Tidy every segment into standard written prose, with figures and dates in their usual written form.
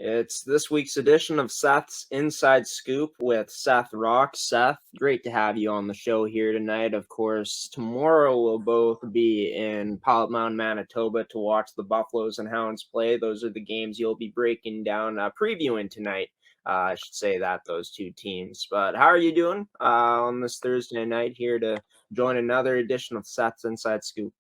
It's this week's edition of Seth's Inside Scoop with Seth Rach. Seth, great to have you on the show here tonight. Of course, tomorrow we'll both be in Pilot-Mound, Manitoba to watch the Buffaloes and Hounds play. Those are the games you'll be breaking down, previewing tonight. I should say that, those two teams. But how are you doing on this Thursday night here to join another edition of Seth's Inside Scoop?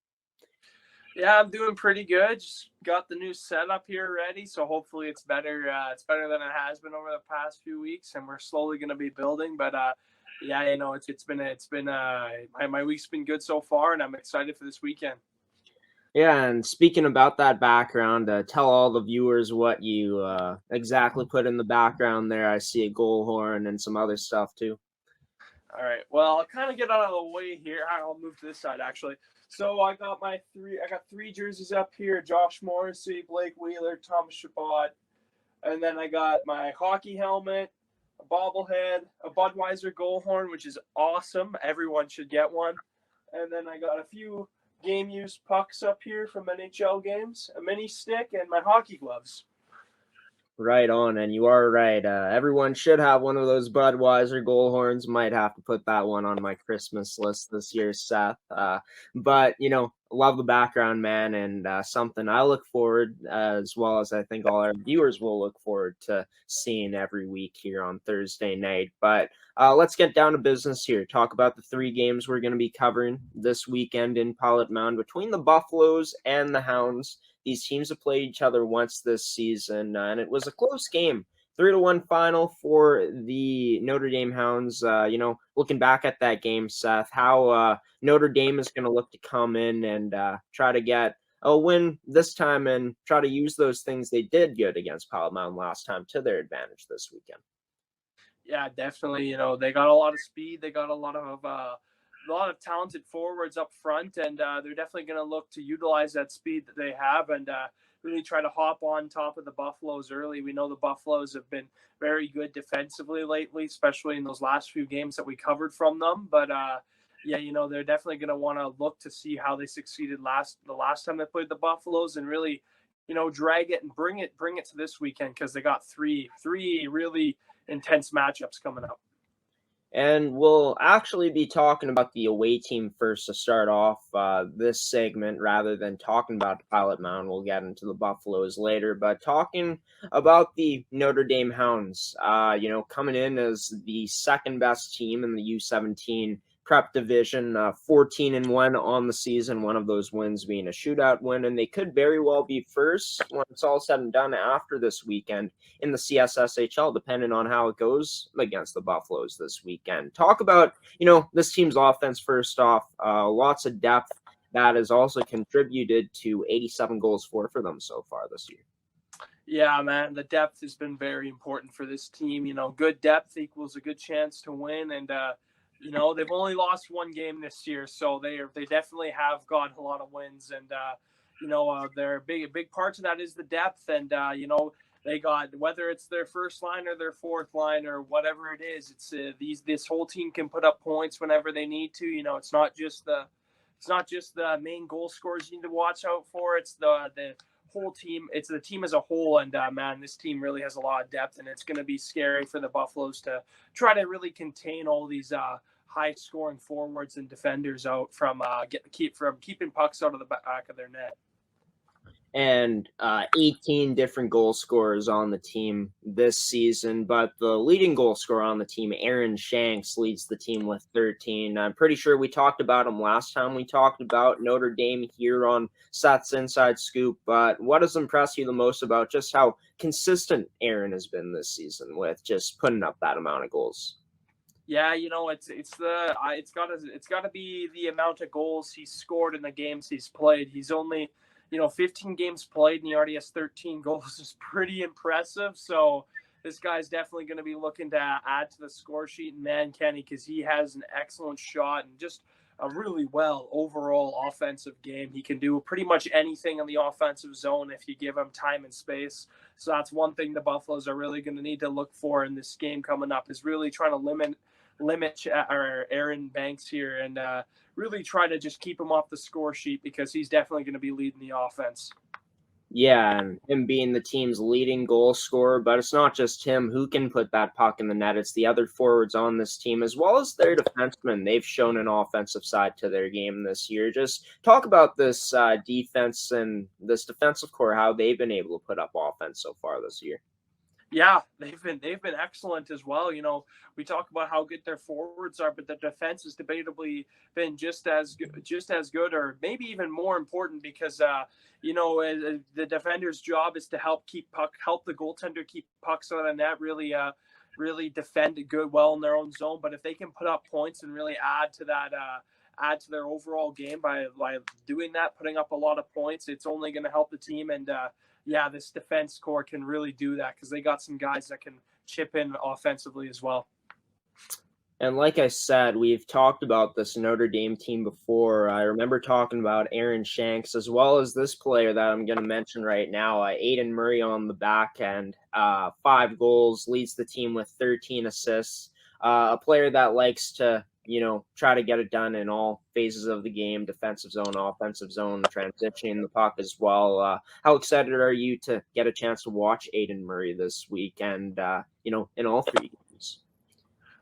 Yeah, I'm doing pretty good. Just got the new setup here ready, so hopefully it's better. It's better than it has been over the past few weeks, and we're slowly going to be building. But yeah, my week's been good so far, and I'm excited for this weekend. Yeah, and speaking about that background, tell all the viewers what you exactly put in the background there. I see a goal horn and some other stuff too. All right. Well, I'll kind of get out of the way here. I'll move to this side actually. So I got three jerseys up here: Josh Morrissey, Blake Wheeler, Thomas Chabot, and then I got my hockey helmet, a bobblehead, a Budweiser goal horn, which is awesome. Everyone should get one. And then I got a few game-used pucks up here from NHL games, a mini stick, and my hockey gloves. Right on, and you are right. Everyone should have one of those Budweiser goal horns. Might have to put that one on my Christmas list this year, Seth. But love the background, man, and something I look forward, as well as I think all our viewers will look forward to seeing every week here on Thursday night. But let's get down to business here. Talk about the three games we're going to be covering this weekend in Pilot-Mound between the Buffaloes and the Hounds. These teams have played each other once this season, and it was a close game. 3-1 final for the Notre Dame Hounds. Looking back at that game, Seth, how Notre Dame is going to look to come in and try to get a win this time and try to use those things they did good against Pilot-Mound last time to their advantage this weekend. Yeah, definitely. They got a lot of speed. They got a lot of talented forwards up front, and they're definitely going to look to utilize that speed that they have and really try to hop on top of the Buffaloes early. We know the Buffaloes have been very good defensively lately, especially in those last few games that we covered from them. But they're definitely going to want to look to see how they succeeded the last time they played the Buffaloes and really, drag it and bring it to this weekend because they got three really intense matchups coming up. And we'll actually be talking about the away team first to start off this segment rather than talking about the Pilot-Mound. We'll get into the Buffaloes later, but talking about the Notre Dame Hounds, coming in as the second best team in the U17 prep division, 14-1 on the season, one of those wins being a shootout win, and they could very well be first when it's all said and done after this weekend in the CSSHL, depending on how it goes against the Buffaloes this weekend. Talk about, this team's offense first off, lots of depth that has also contributed to 87 goals for them so far this year. Yeah, man, the depth has been very important for this team. Good depth equals a good chance to win, and they've only lost one game this year, so they definitely have got a lot of wins, and they're big parts of that is the depth, and they got, whether it's their first line or their fourth line or whatever it is, it's this whole team can put up points whenever they need to. It's not just the main goal scorers you need to watch out for. It's the whole team. It's the team as a whole, and man, this team really has a lot of depth, and it's going to be scary for the Buffaloes to try to really contain all these high-scoring forwards and defenders out from keeping pucks out of the back of their net. And 18 different goal scorers on the team this season, but the leading goal scorer on the team, Aaron Shanks, leads the team with 13. I'm pretty sure we talked about him last time we talked about Notre Dame here on Seth's Inside Scoop, but what has impressed you the most about just how consistent Aaron has been this season with just putting up that amount of goals? Yeah, it's got to be the amount of goals he's scored in the games he's played. He's only 15 games played and he already has 13 goals is pretty impressive. So this guy's definitely going to be looking to add to the score sheet, and man, Kenny, because he has an excellent shot and just a really well overall offensive game. He can do pretty much anything in the offensive zone if you give him time and space. So that's one thing the Buffaloes are really going to need to look for in this game coming up, is really trying to limit Aaron Banks here and really try to just keep him off the score sheet, because he's definitely going to be leading the offense. Yeah, and him being the team's leading goal scorer, but it's not just him who can put that puck in the net. It's the other forwards on this team, as well as their defensemen. They've shown an offensive side to their game this year. Just talk about this defense and this defensive core, how they've been able to put up offense so far this year. Yeah, they've been excellent as well. We talk about how good their forwards are, but the defense has debatably been just as good, or maybe even more important, because the defender's job is to help the goaltender keep pucks out of the net, really defend well in their own zone. But if they can put up points and really add to that. Add to their overall game by doing that, putting up a lot of points, it's only going to help the team. And yeah, this defense core can really do that because they got some guys that can chip in offensively as well. And like I said, we've talked about this Notre Dame team before. I remember talking about Aaron Shanks, as well as this player that I'm going to mention right now, Aiden Murray on the back end. 5 goals, leads the team with 13 assists. A player that likes to try to get it done in all phases of the game, defensive zone, offensive zone, transitioning the puck as well. How excited are you to get a chance to watch Aiden Murray this weekend, in all 3 games?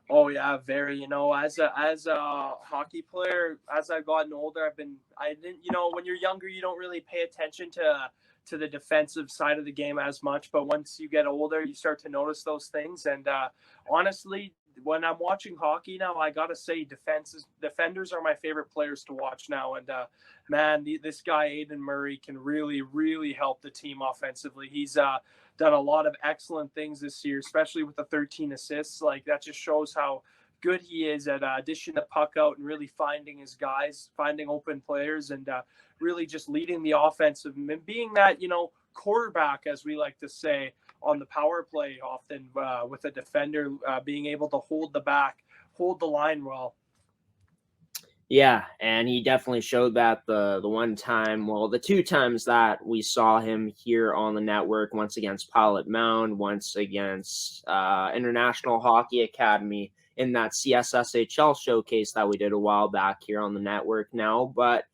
Oh yeah, very. As a hockey player, as I've gotten older, I didn't, when you're younger, you don't really pay attention to the defensive side of the game as much. But once you get older, you start to notice those things. And honestly, when I'm watching hockey now, I gotta say defenders are my favorite players to watch now. And man, this guy Aiden Murray can really, really help the team offensively. He's done a lot of excellent things this year, especially with the 13 assists. Like, that just shows how good he is at dishing the puck out and really finding his guys, finding open players, and really just leading the offensive and being that quarterback, as we like to say, on the power play often, with a defender being able to hold the line well. Yeah, and he definitely showed that the one time, well, the 2 times that we saw him here on the network, once against Pilot-Mound, once against International Hockey Academy in that CSSHL showcase that we did a while back here on the network now. But,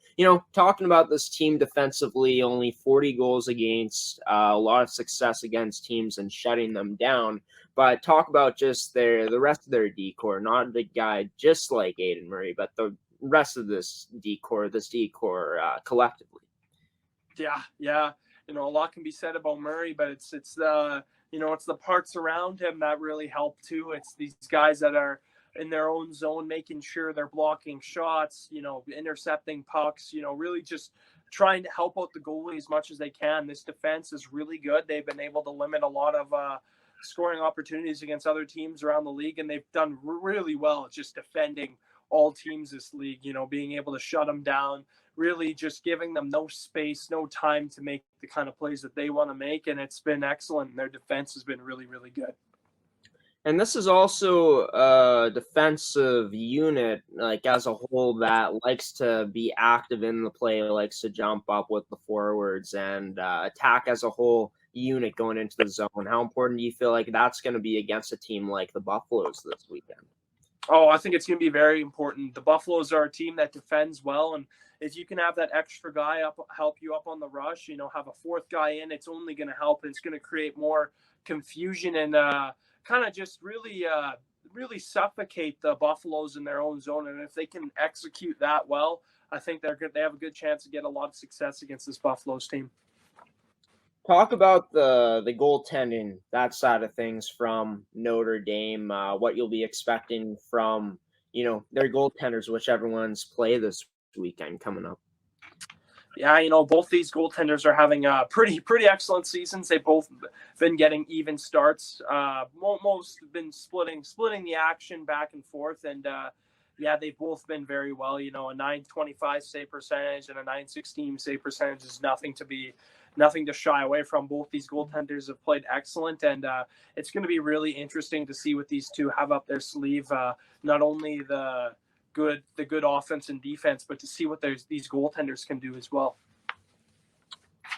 talking about this team defensively, only 40 goals against, a lot of success against teams and shutting them down. But talk about just the rest of their decor, not the guy just like Aiden Murray, but the rest of this decor collectively. Yeah. A lot can be said about Murray, but it's the it's the parts around him that really help too. It's these guys that are in their own zone, making sure they're blocking shots, intercepting pucks, really just trying to help out the goalie as much as they can. This defense is really good. They've been able to limit a lot of scoring opportunities against other teams around the league, and they've done really well at just defending all teams this league, being able to shut them down, really just giving them no space, no time to make the kind of plays that they want to make. And it's been excellent. And their defense has been really, really good. And this is also a defensive unit, like as a whole, that likes to be active in the play, likes to jump up with the forwards and attack as a whole unit going into the zone. How important do you feel like that's going to be against a team like the Buffaloes this weekend? Oh, I think it's going to be very important. The Buffaloes are a team that defends well, and if you can have that extra guy help you up on the rush, have a 4th guy in, it's only going to help. And it's going to create more confusion and kind of just really suffocate the Buffaloes in their own zone. And if they can execute that well, I think they're good. They have a good chance to get a lot of success against this Buffaloes team. Talk about the goaltending, that side of things from Notre Dame, what you'll be expecting from, their goaltenders, whichever ones play this weekend coming up. Yeah, both these goaltenders are having pretty excellent seasons. They've both been getting even starts. Most been splitting the action back and forth, and they've both been very well. A .925 save percentage and a .916 save percentage is nothing to shy away from. Both these goaltenders have played excellent, and it's going to be really interesting to see what these two have up their sleeve. Not only the good offense and defense, but to see what these goaltenders can do as well.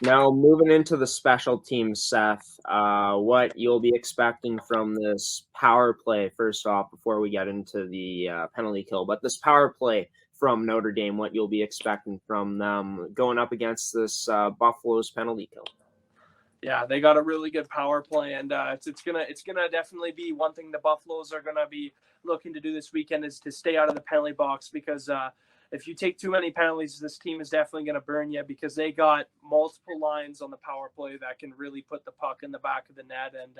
Now, moving into the special teams, Seth, what you'll be expecting from this power play, first off, before we get into the penalty kill, but this power play from Notre Dame, what you'll be expecting from them going up against this Buffalo's penalty kill. Yeah, they got a really good power play, and it's gonna definitely be one thing the Buffaloes are gonna be looking to do this weekend is to stay out of the penalty box because if you take too many penalties, this team is definitely gonna burn you because they got multiple lines on the power play that can really put the puck in the back of the net, and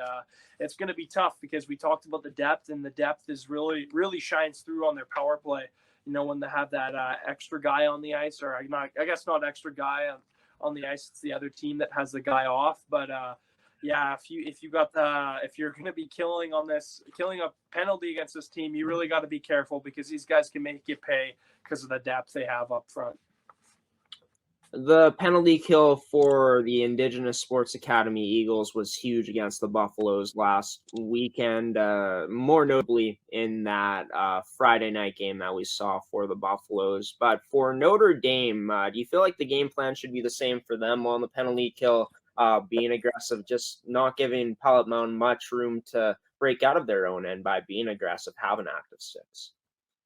it's gonna be tough because we talked about the depth, and the depth is really shines through on their power play. You know, when they have that extra guy on the ice, or I guess not extra guy on the ice, it's the other team that has the guy off. But yeah, if you're going to be killing a penalty against this team, you really got to be careful because these guys can make you pay because of the depth they have up front. The penalty kill for the Indigenous Sports Academy Eagles was huge against the Buffaloes last weekend, more notably in that Friday night game that we saw for the Buffaloes. But for Notre Dame, do you feel like the game plan should be the same for them on the penalty kill, being aggressive, just not giving Pilot-Mound much room to break out of their own end by being aggressive, having active sticks?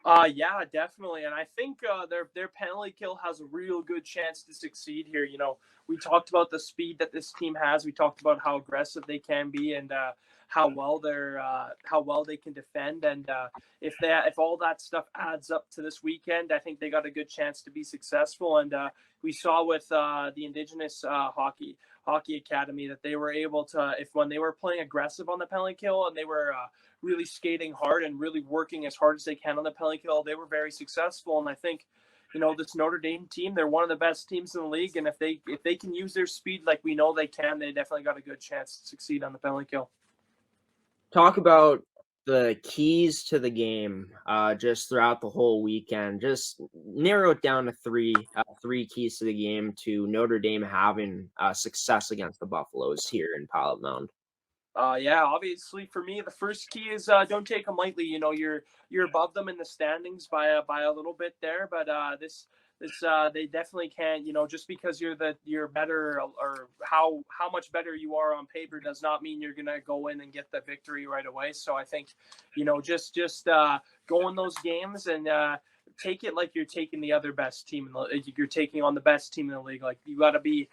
Yeah, definitely, and I think their penalty kill has a real good chance to succeed here. You know, we talked about the speed that this team has. We talked about how aggressive they can be and how well they can defend. And if all that stuff adds up to this weekend, I think they got a good chance to be successful. And we saw with the Indigenous Hockey Academy that they were able to, if when they were playing aggressive on the penalty kill and they were really skating hard and really working as hard as they can on the penalty kill, they were very successful. And I think, you know, this Notre Dame team, they're one of the best teams in the league. And if they can use their speed like we know they can, they definitely got a good chance to succeed on the penalty kill. Talk about the keys to the game just throughout the whole weekend. Just narrow it down to three keys to the game to Notre Dame having success against the Buffaloes here in Pilot-Mound. Yeah, obviously for me, the first key is don't take them lightly. You know, you're above them in the standings by a little bit there, but this they definitely can't. You know, just because you're better or how much better you are on paper does not mean you're gonna go in and get the victory right away. So I think, you know, just go in those games and take it like you're taking the other best team. You're taking on the best team in the league. Like you got to be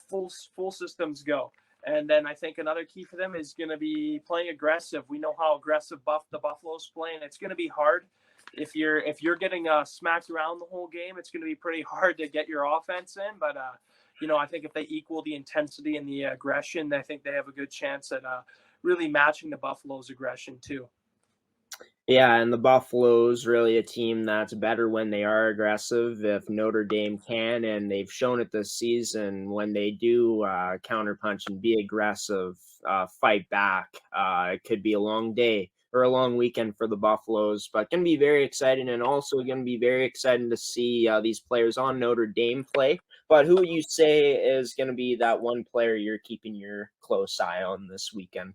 full systems go. And then I think another key for them is going to be playing aggressive. We know how aggressive the Buffaloes play, and it's going to be hard. If you're getting smacked around the whole game, it's going to be pretty hard to get your offense in. But you know, I think if they equal the intensity and the aggression, I think they have a good chance at really matching the Buffaloes' aggression too. Yeah, and the Buffaloes really a team that's better when they are aggressive. If Notre Dame can, and they've shown it this season, when they do counterpunch and be aggressive, fight back, it could be a long day or a long weekend for the Buffaloes. But going to be very exciting, and also going to be very exciting to see these players on Notre Dame play. But who would you say is going to be that one player you're keeping your close eye on this weekend?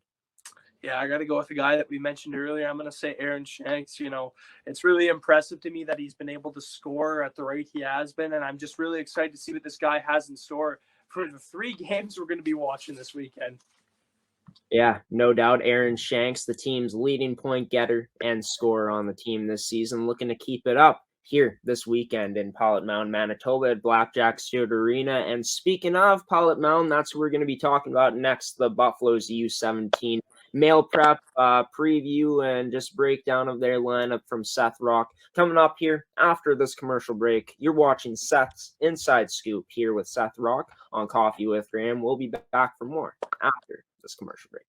Yeah, I got to go with the guy that we mentioned earlier. I'm going to say Aaron Shanks. You know, it's really impressive to me that he's been able to score at the rate he has been. And I'm just really excited to see what this guy has in store for the 3 games we're going to be watching this weekend. Yeah, no doubt. Aaron Shanks, the team's leading point getter and scorer on the team this season, looking to keep it up here this weekend in Pilot-Mound, Manitoba at Blackjack Stewart Arena. And speaking of Pilot-Mound, that's who we're going to be talking about next, the Buffalo's U17 male prep preview and just breakdown of their lineup from Seth Rach. Coming up here after this commercial break, you're watching Seth's Inside Scoop here with Seth Rach on Coffee with Graham. We'll be back for more after this commercial break.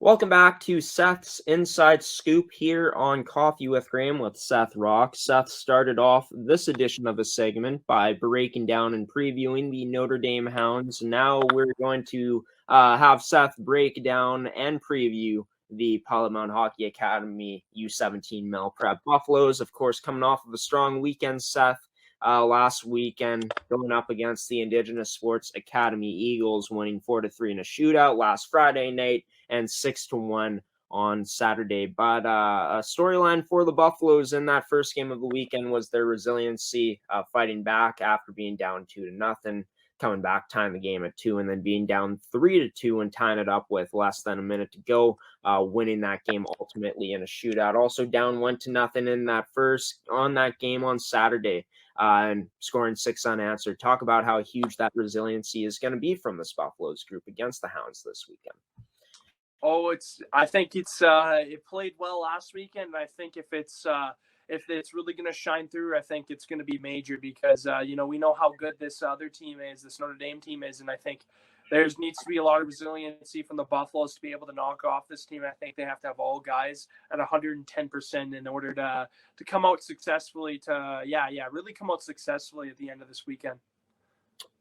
Welcome back to Seth's Inside Scoop here on Coffee with Graham with Seth Rach. Seth started off this edition of his segment by breaking down and previewing the Notre Dame Hounds. Now we're going to have Seth break down and preview the Pilot-Mound Hockey Academy U17 male prep Buffaloes. Of course, coming off of a strong weekend, Seth. Last weekend, going up against the Indigenous Sports Academy Eagles, winning 4-3 in a shootout last Friday night and 6-1 on Saturday. But a storyline for the Buffaloes in that first game of the weekend was their resiliency, fighting back after being down 2-0, coming back, tying the game at 2, and then being down 3-2 and tying it up with less than a minute to go, winning that game ultimately in a shootout. Also down 1-0 in that game on Saturday, and scoring 6 unanswered. Talk about how huge that resiliency is going to be from this Buffaloes group against the Hounds this weekend. Oh, I think it played well last weekend. I think if it's really going to shine through, I think it's going to be major because we know how good this other team is, this Notre Dame team is, and I think there needs to be a lot of resiliency from the Buffaloes to be able to knock off this team. I think they have to have all guys at 110% in order to come out successfully. Really come out successfully at the end of this weekend.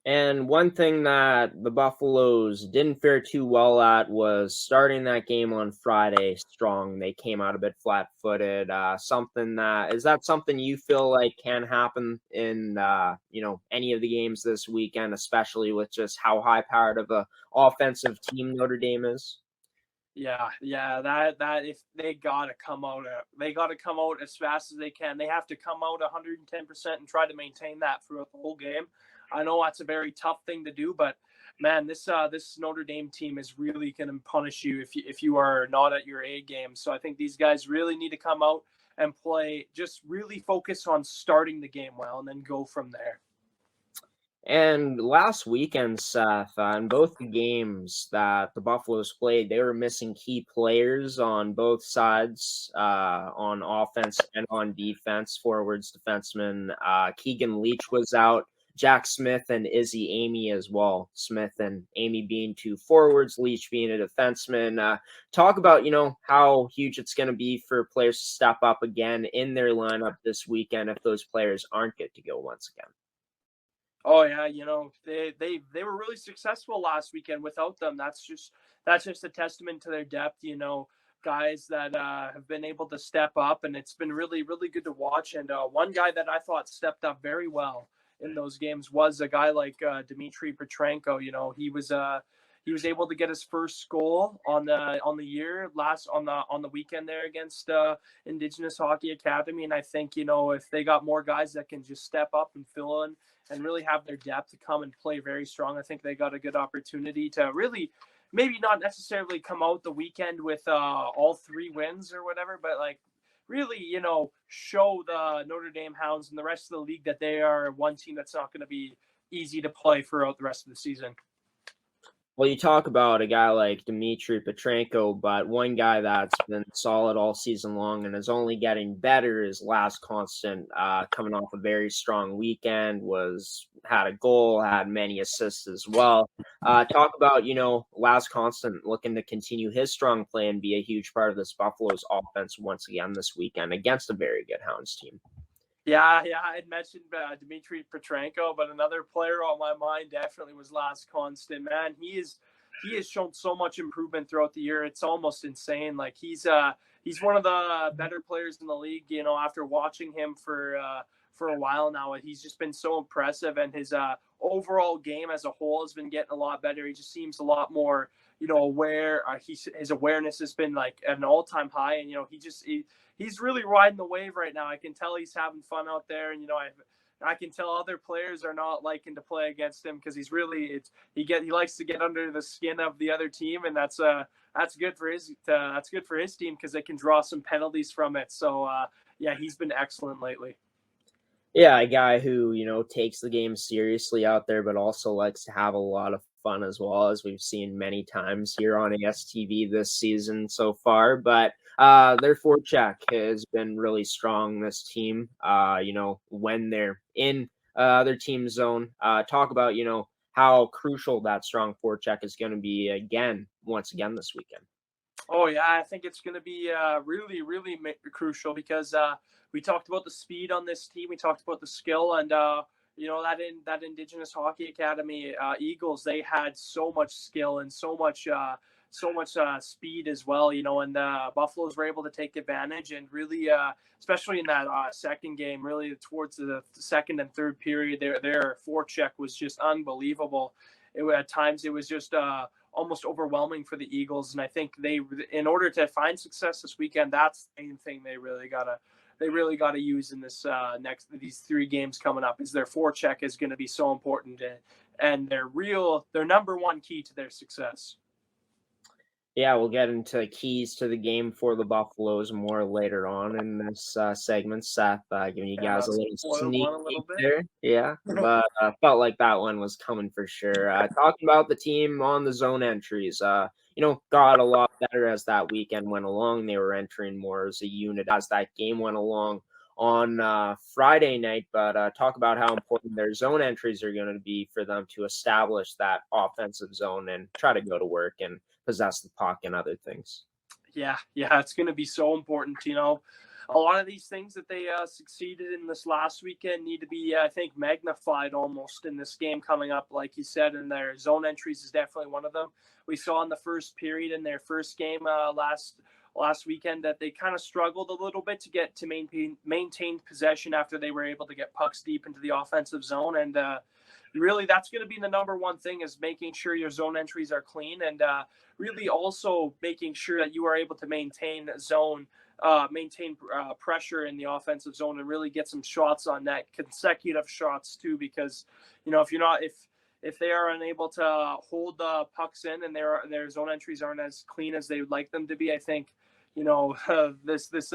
And one thing that the Buffaloes didn't fare too well at was starting that game on Friday strong. They came out a bit flat-footed. Something you feel like can happen in any of the games this weekend, especially with just how high-powered of a offensive team Notre Dame is? Yeah, that if they gotta come out as fast as they can. They have to come out 110% and try to maintain that throughout the whole game. I know that's a very tough thing to do, but man, this Notre Dame team is really going to punish you if you are not at your A game. So I think these guys really need to come out and play, just really focus on starting the game well, and then go from there. And last weekend, Seth, in both the games that the Buffaloes played, they were missing key players on both sides, on offense and on defense. Forwards, defensemen. Keegan Leach was out. Jack Smith and Izzy Amy as well. Smith and Amy being 2 forwards, Leach being a defenseman. Talk about, how huge it's going to be for players to step up again in their lineup this weekend if those players aren't good to go once again. Oh yeah, they were really successful last weekend without them. That's just a testament to their depth. Guys that have been able to step up, and it's been really, really good to watch. And one guy that I thought stepped up very well in those games was a guy like Dmitry Petrenko. He was able to get his first goal on the year on the weekend there against Indigenous Hockey Academy. And I think if they got more guys that can just step up and fill in and really have their depth to come and play very strong, I think they got a good opportunity to really, maybe not necessarily come out the weekend with all 3 wins or whatever, but really, show the Notre Dame Hounds and the rest of the league that they are one team that's not going to be easy to play throughout the rest of the season. Well, you talk about a guy like Dmitry Petrenko, but one guy that's been solid all season long and is only getting better is Last Constant, coming off a very strong weekend, had a goal, had many assists as well. Talk about, Last Constant looking to continue his strong play and be a huge part of this Buffalo's offense once again this weekend against a very good Hounds team. Yeah, I had mentioned Dmitry Petrenko, but another player on my mind definitely was Last Constant. Man, he has shown so much improvement throughout the year. It's almost insane. He's one of the better players in the league. After watching him for a while now, he's just been so impressive, and his overall game as a whole has been getting a lot better. He just seems a lot more aware. His awareness has been at an all-time high, and he's really riding the wave right now. I can tell he's having fun out there, and I can tell other players are not liking to play against him because he likes to get under the skin of the other team, and that's good for his team because they can draw some penalties from it. So he's been excellent lately. Yeah, a guy who, takes the game seriously out there, but also likes to have a lot of fun as well, as we've seen many times here on ASTV this season so far. But their forecheck has been really strong, this team, when they're in their team zone. Talk about, how crucial that strong forecheck is going to be once again this weekend. Oh yeah, I think it's going to be really, really crucial because we talked about the speed on this team. We talked about the skill, and that Indigenous Hockey Academy Eagles, they had so much skill and so much speed as well. And the Buffaloes were able to take advantage and really, especially in that second game, really towards the second and third period, their forecheck was just unbelievable. At times it was just almost overwhelming for the Eagles. And I think in order to find success this weekend, that's the main thing they really gotta use in this these 3 games coming up. Is their forecheck is going to be so important, and their number one key to their success. Yeah, we'll get into keys to the game for the Buffaloes more later on in this segment. Seth, giving you guys a little Spoiled sneak one a little peek there. Yeah, but felt like that one was coming for sure. Talking about the team on the zone entries, got a lot better as that weekend went along. They were entering more as a unit as that game went along on Friday night. But talk about how important their zone entries are going to be for them to establish that offensive zone and try to go to work and possess the puck and other things. Yeah, it's going to be so important. A lot of these things that they succeeded in this last weekend need to be, I think, magnified almost in this game coming up. Like you said, and their zone entries is definitely one of them. We saw in the first period in their first game last weekend that they kind of struggled a little bit to maintain possession after they were able to get pucks deep into the offensive zone. And really, that's going to be the number one thing, is making sure your zone entries are clean, and really also making sure that you are able to maintain pressure in the offensive zone and really get some shots on net, consecutive shots too, because if they are unable to hold the pucks in and their zone entries aren't as clean as they would like them to be, I think this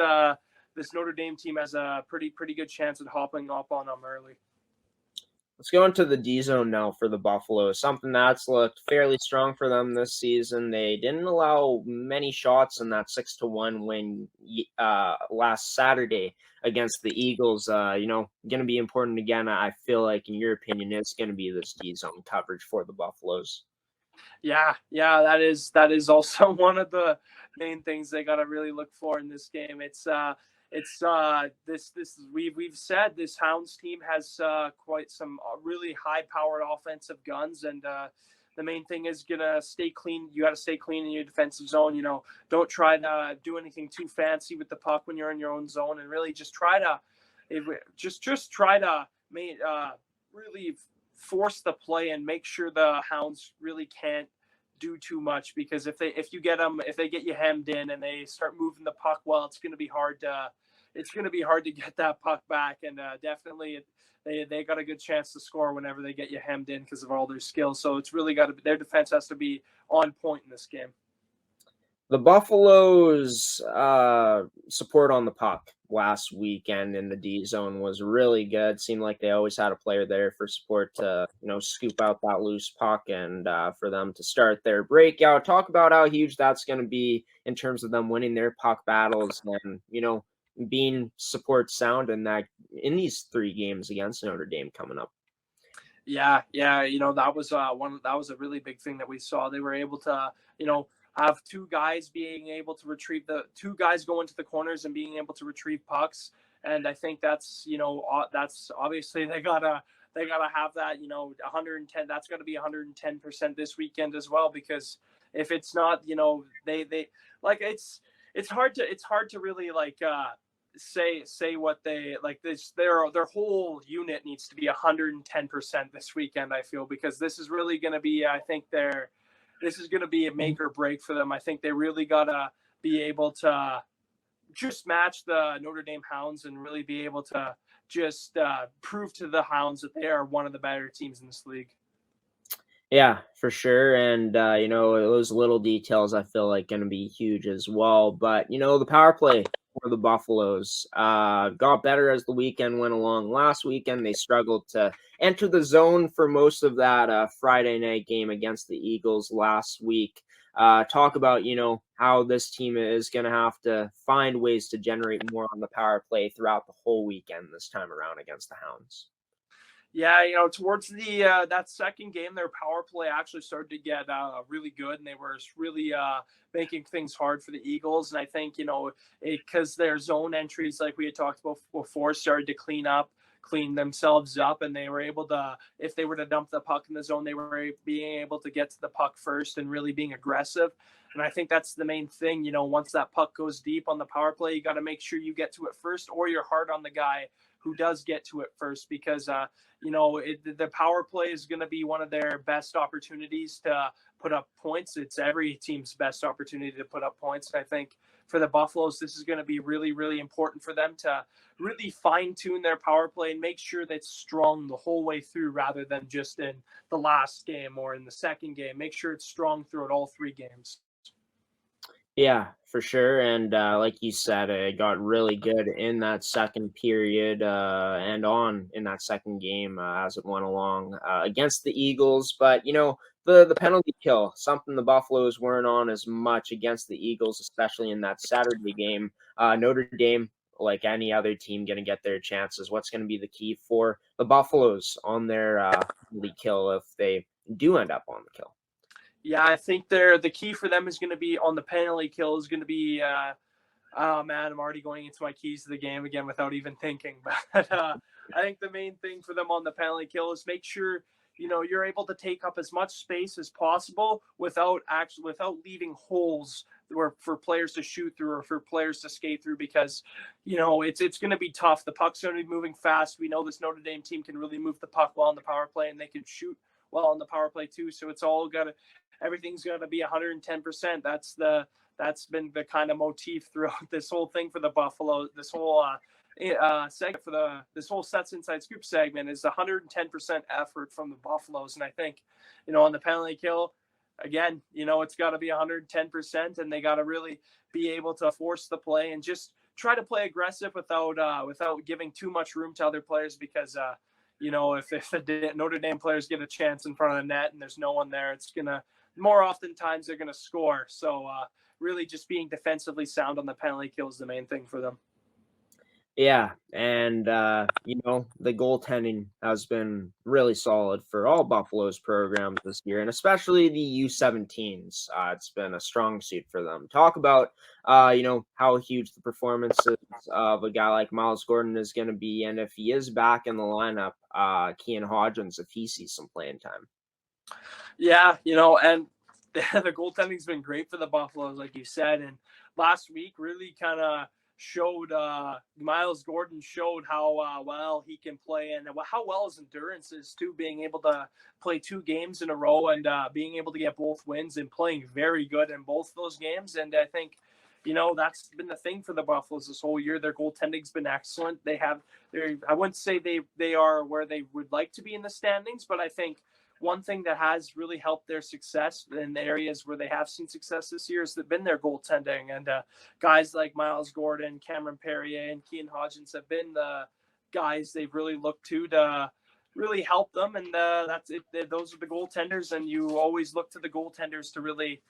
Notre Dame team has a pretty good chance at hopping up on them early. Let's go into the D zone now for the Buffaloes. Something that's looked fairly strong for them this season. They didn't allow many shots in that 6-1 win last Saturday against the Eagles. Going to be important again. I feel like, in your opinion, it's going to be this D zone coverage for the Buffaloes. Yeah, that is also one of the main things they got to really look for in this game. We've said this Hounds team has quite some really high-powered offensive guns, and the main thing is gonna stay clean. You got to stay clean in your defensive zone. Don't try to do anything too fancy with the puck when you're in your own zone, and really just try to really force the play and make sure the Hounds really can't do too much, because if they get you hemmed in and they start moving the puck, well, it's going to be hard to get that puck back, and definitely they got a good chance to score whenever they get you hemmed in because of all their skills. So it's really their defense has to be on point in this game. The Buffaloes' support on the puck last weekend in the D zone was really good. Seemed like they always had a player there for support to, scoop out that loose puck and for them to start their breakout. Talk about how huge that's going to be in terms of them winning their puck battles and, being support sound in these 3 games against Notre Dame coming up. Yeah, that was a really big thing that we saw. They were able to, have 2 guys being able to retrieve go into the corners and being able to retrieve pucks. And I think that's obviously they gotta have that, 110. That's got to be 110% this weekend as well, because if it's not, they like it's hard to really say what they like. Their whole unit needs to be 110% this weekend, I feel, because this is really going to be, I think this is going to be a make or break for them. I think they really got to be able to just match the Notre Dame Hounds and really be able to just prove to the Hounds that they are one of the better teams in this league. Yeah, for sure. And, those little details I feel like going to be huge as well. But, the power play for the Buffaloes got better as the weekend went along. Last weekend, they struggled to enter the zone for most of that Friday night game against the Eagles last week. Talk about, how this team is going to have to find ways to generate more on the power play throughout the whole weekend this time around against the Hounds. Yeah, towards the that second game, their power play actually started to get really good, and they were really making things hard for the Eagles. And I think because their zone entries, like we had talked about before, started to clean up clean themselves up, and they were able to, if they were to dump the puck in the zone, they were being able to get to the puck first and really being aggressive. And I think that's the main thing. Once that puck goes deep on the power play, you got to make sure you get to it first, or you're hard on the guy who does get to it first, because the power play is going to be one of their best opportunities to put up points. It's every team's best opportunity to put up points. And I think for the Buffaloes, this is going to be really, really important for them to really fine tune their power play and make sure that it's strong the whole way through, rather than just in the last game or in the second game. Make sure it's strong throughout all 3 games. Yeah, for sure. And like you said, it got really good in that second period and on in that second game as it went along against the Eagles. But, the penalty kill, something the Buffaloes weren't on as much against the Eagles, especially in that Saturday game. Notre Dame, like any other team, going to get their chances. What's going to be the key for the Buffaloes on their penalty kill if they do end up on the kill? Yeah, I think the key for them is going to be on the penalty kill is going to be oh man, I'm already going into my keys to the game again without even thinking. But I think the main thing for them on the penalty kill is make sure you're able to take up as much space as possible without leaving holes for players to shoot through or for players to skate through, because it's going to be tough. The puck's going to be moving fast. We know this Notre Dame team can really move the puck well on the power play, and they can shoot well on the power play too. So everything's got to be 110%. That's been the kind of motif throughout this whole thing for the Buffalo. This whole segment this whole Seths Inside Scoop segment is 110% effort from the Buffaloes. And I think, on the penalty kill, again, it's got to be 110%, and they got to really be able to force the play and just try to play aggressive without giving too much room to other players, because if the Notre Dame players get a chance in front of the net and there's no one there, it's gonna more oftentimes they're gonna score. So really just being defensively sound on the penalty kill is the main thing for them. Yeah, and the goaltending has been really solid for all Buffalo's programs this year, and especially the U17s. It's been a strong suit for them. Talk about how huge the performances of a guy like Miles Gordon is going to be, and if he is back in the lineup, Kean Hodgins, if he sees some playing time. Yeah, and the goaltending's been great for the Buffaloes, like you said, and last week really kind of showed Miles Gordon showed how well he can play, and how well his endurance is too, being able to play 2 games in a row and being able to get both wins and playing very good in both those games. And I think that's been the thing for the Buffaloes this whole year. Their goaltending's been excellent. I wouldn't say they are where they would like to be in the standings, but I think one thing that has really helped their success in the areas where they have seen success this year has been their goaltending. And guys like Miles Gordon, Cameron Perrier, and Kean Hodgins have been the guys they've really looked to really help them. And that's it. Those are the goaltenders, and you always look to the goaltenders to really,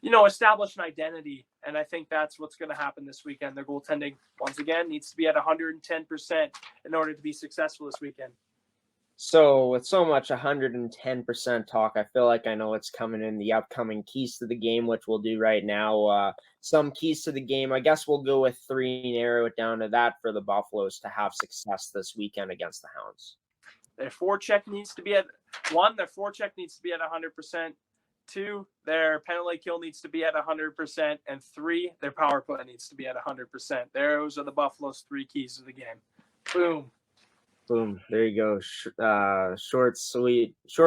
establish an identity. And I think that's what's going to happen this weekend. Their goaltending, once again, needs to be at 110% in order to be successful this weekend. So with so much 110% talk, I feel like I know what's coming in the upcoming keys to the game, which we'll do right now. Some keys to the game. I guess we'll go with 3 and narrow it down to that for the Buffaloes to have success this weekend against the Hounds. Their forecheck needs to be at 1. Their forecheck needs to be at 100%. 2, their penalty kill needs to be at 100%. And 3, their power play needs to be at 100%. Those are the Buffaloes' 3 keys to the game. Boom. Boom. There you go. Short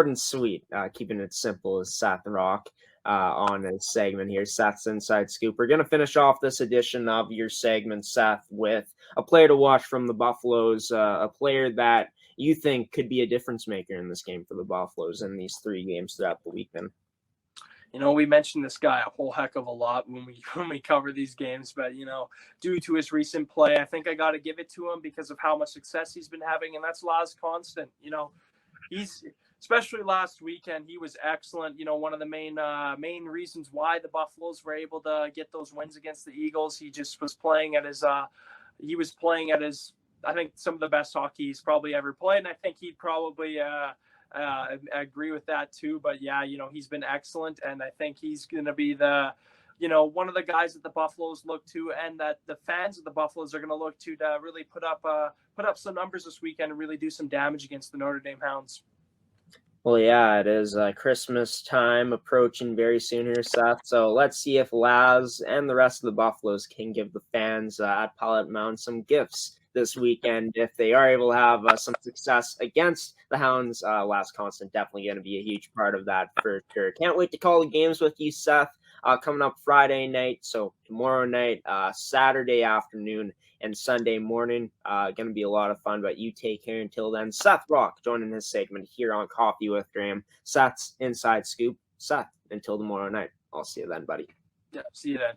and sweet. Keeping it simple as Seth Rach on his segment here. Seth's Inside Scoop. We're going to finish off this edition of your segment, Seth, with a player to watch from the Buffaloes, a player that you think could be a difference maker in this game for the Buffaloes in these 3 games throughout the weekend. We mentioned this guy a whole heck of a lot when we cover these games, but due to his recent play, I think I got to give it to him because of how much success he's been having, and that's Laz Constant. He's, especially last weekend, he was excellent. One of the main reasons why the Buffaloes were able to get those wins against the Eagles. He just was playing at his I think some of the best hockey he's probably ever played, and I think he'd probably agree with that too. But yeah, he's been excellent, and I think he's going to be the one of the guys that the Buffaloes look to, and that the fans of the Buffaloes are going to look to really put up some numbers this weekend and really do some damage against the Notre Dame Hounds. Well, yeah, it is Christmas time approaching very soon here, Seth. So let's see if Laz and the rest of the Buffaloes can give the fans at Pilot-Mound some gifts this weekend. If they are able to have some success against the Hounds, Laz Constant definitely going to be a huge part of that for sure. Can't wait to call the games with you, Seth. Coming up Friday night, so tomorrow night, Saturday afternoon, and Sunday morning. Going to be a lot of fun, but you take care until then. Seth Rach joining his segment here on Coffee with Graham. Seth's Inside Scoop. Seth, until tomorrow night. I'll see you then, buddy. Yeah, see you then.